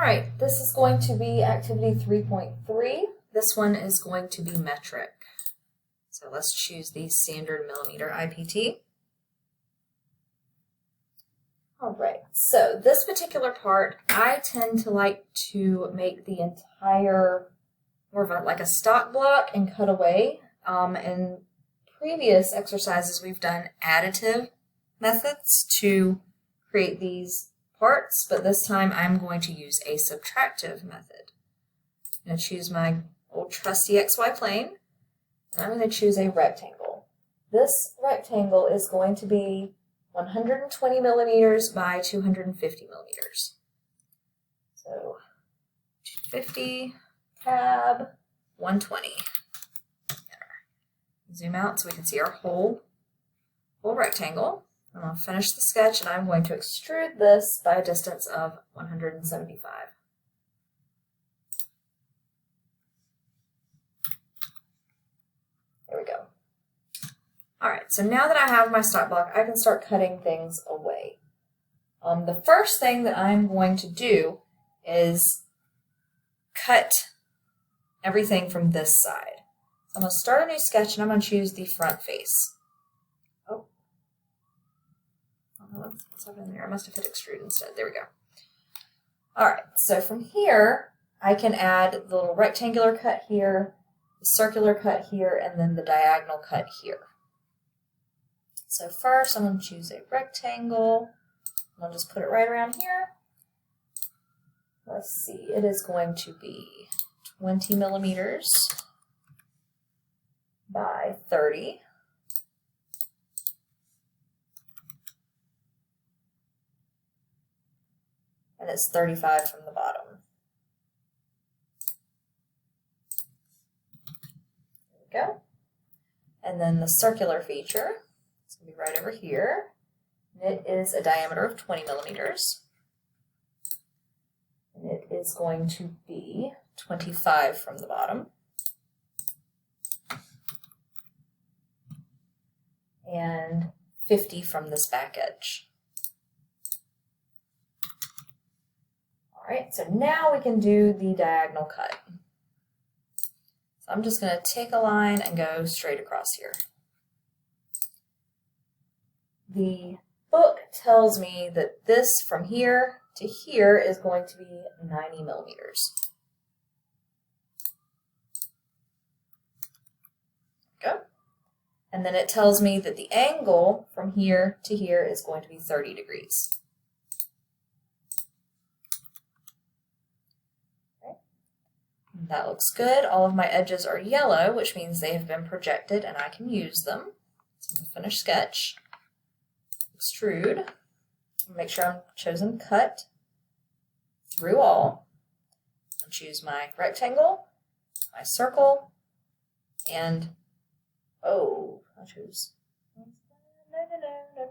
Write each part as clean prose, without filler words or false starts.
right, this is going to be activity 3.3. This one is going to be metric. So let's choose the standard millimeter IPT. All right, so this particular part, I tend to like to make the entire more of like a stock block and cut away. In previous exercises, we've done additive methods to create these parts, but this time I'm going to use a subtractive method. I'm going to choose my old trusty XY plane, and I'm going to choose a rectangle. This rectangle is going to be 120 millimeters by 250 millimeters. So 250, tab, 120. Zoom out so we can see our whole rectangle. I'm going to finish the sketch, and I'm going to extrude this by a distance of 175. There we go. All right, so now that I have my stock block, I can start cutting things away. The first thing that I'm going to do is cut everything from this side. So I'm going to start a new sketch, and I'm going to choose the front face. What's happening there? I must have hit extrude instead. There we go. All right, so from here, I can add the little rectangular cut here, the circular cut here, and then the diagonal cut here. So first, I'm going to choose a rectangle. I'll just put it right around here. Let's see, it is going to be 20 millimeters by 30. And it's 35 from the bottom. There we go. And then the circular feature, it's going to be right over here. And it is a diameter of 20 millimeters. And it is going to be 25 from the bottom. And 50 from this back edge. All right, so now we can do the diagonal cut. So I'm just going to take a line and go straight across here. The book tells me that this from here to here is going to be 90 millimeters. Go. And then it tells me that the angle from here to here is going to be 30 degrees. That looks good. All of my edges are yellow, which means they have been projected and I can use them. So I'm going to finish sketch, extrude, make sure I'm chosen cut through all. I'll choose my rectangle, my circle, and I'll choose,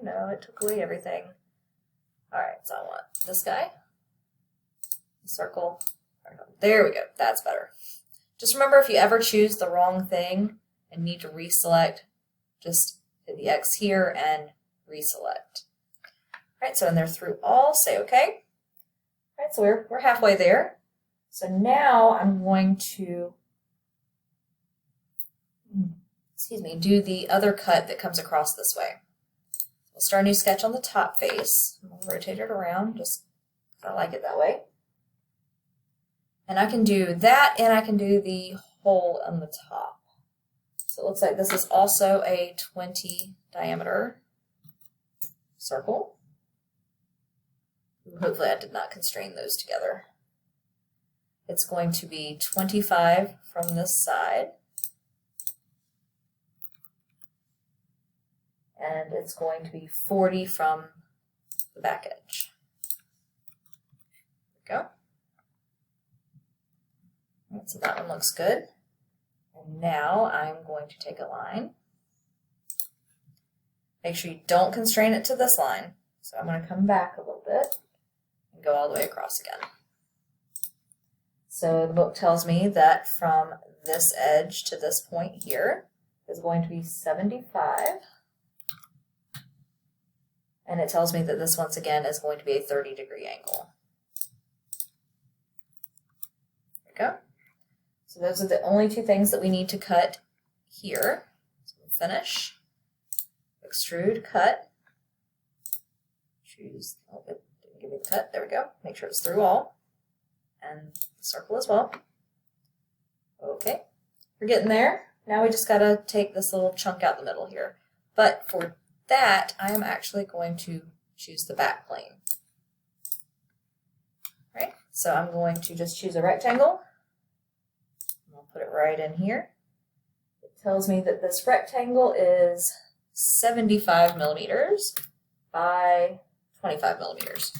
no, it took away everything. All right, so I want this guy, the circle. There we go. That's better. Just remember, if you ever choose the wrong thing and need to reselect, just hit the X here and reselect. All right, so in there through all, say OK. All right, so we're halfway there. So now I'm going to, do the other cut that comes across this way. We'll start a new sketch on the top face. I'm going to rotate it around just because I like it that way. And I can do that, and I can do the hole on the top. So it looks like this is also a 20 diameter circle. Hopefully I did not constrain those together. It's going to be 25 from this side. And it's going to be 40 from the back edge. There we go. Right, so that one looks good. And now I'm going to take a line. Make sure you don't constrain it to this line. So I'm going to come back a little bit and go all the way across again. So the book tells me that from this edge to this point here is going to be 75. And it tells me that this once again is going to be a 30-degree angle. go. So those are the only two things that we need to cut here. So we'll finish, extrude, cut, choose, oh, it didn't give me the cut, there we go. Make sure it's through all, and the circle as well. Okay, we're getting there. Now we just gotta take this little chunk out the middle here. But for that, I am actually going to choose the back plane. Right, so I'm going to just choose a rectangle. I'll put it right in here. It tells me that this rectangle is 75 millimeters by 25 millimeters.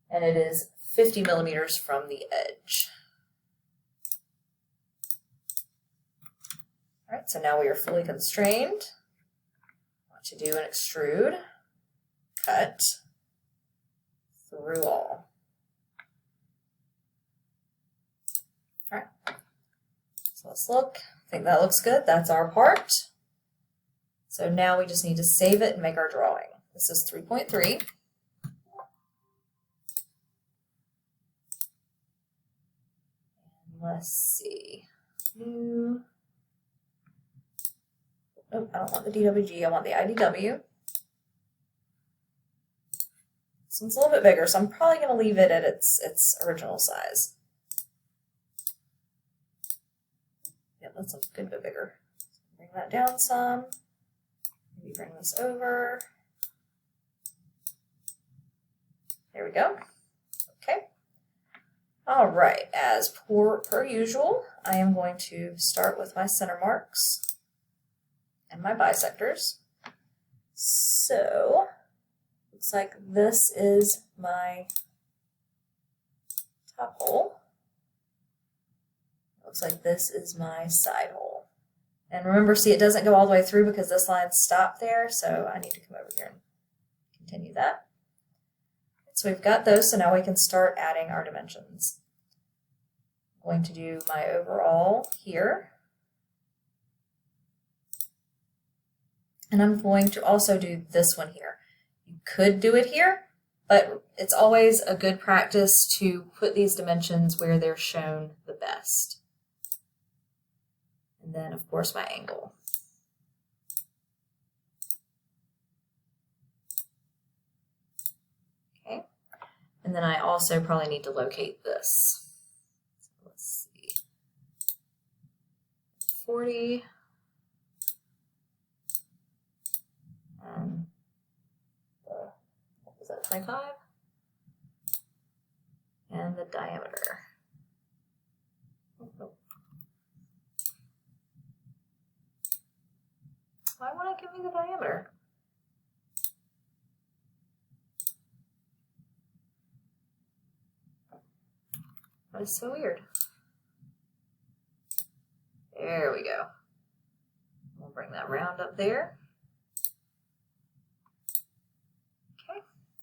And it is 50 millimeters from the edge. All right, so now we are fully constrained. I want to do an extrude, cut, through all. All right, so let's look. I think that looks good. That's our part. So now we just need to save it and make our drawing. This is 3.3. Let's see. New. Oh, I don't want the DWG, I want the IDW. This one's a little bit bigger, so I'm probably going to leave it at its original size. Yeah, that's a good bit bigger. Bring that down some. Maybe bring this over. There we go. Okay. All right, as per usual, I am going to start with my center marks and my bisectors. So, looks like this is my top hole. Looks like this is my side hole. And remember, see, it doesn't go all the way through because this line's stopped there, so I need to come over here and continue that. So we've got those, so now we can start adding our dimensions. I'm going to do my overall here. And I'm going to also do this one here. You could do it here, but it's always a good practice to put these dimensions where they're shown the best. And then, of course, my angle. Okay. And then I also probably need to locate this. So let's see. 40. What was that, 25? And the diameter. Oh. Why won't it give me the diameter? That is so weird. There we go. We'll bring that round up there.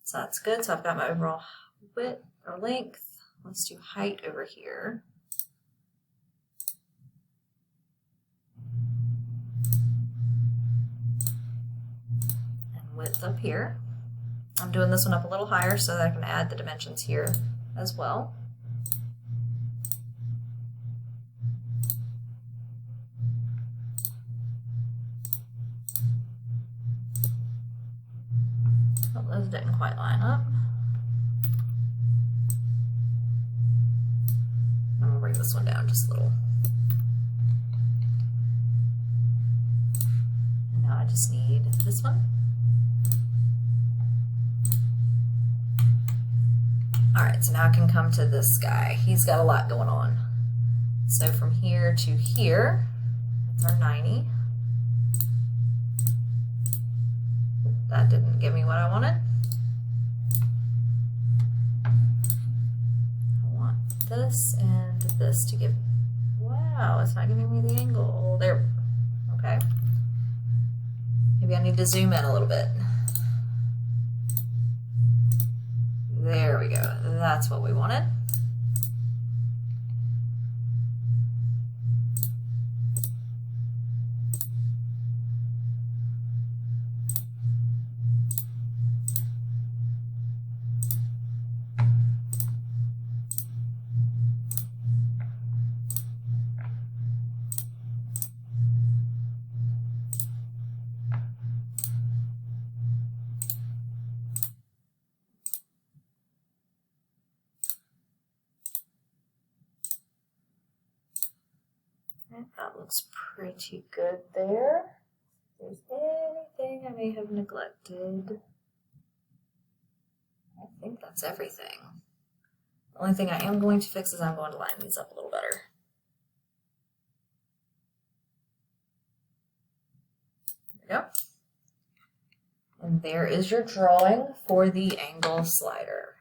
So that's good. So I've got my overall width or length. Let's do height over here. And width up here. I'm doing this one up a little higher so that I can add the dimensions here as well. Those didn't quite line up. I'm going to bring this one down just a little. And now I just need this one. Alright, so now I can come to this guy. He's got a lot going on. So from here to here, that's our 90. That didn't give me what I wanted. I want this and this to give, wow, it's not giving me the angle. There, okay. Maybe I need to zoom in a little bit. There we go, that's what we wanted. looks pretty good there. If there's anything I may have neglected, I think that's everything. The only thing I am going to fix is I'm going to line these up a little better. There we go. And there is your drawing for the angle slider.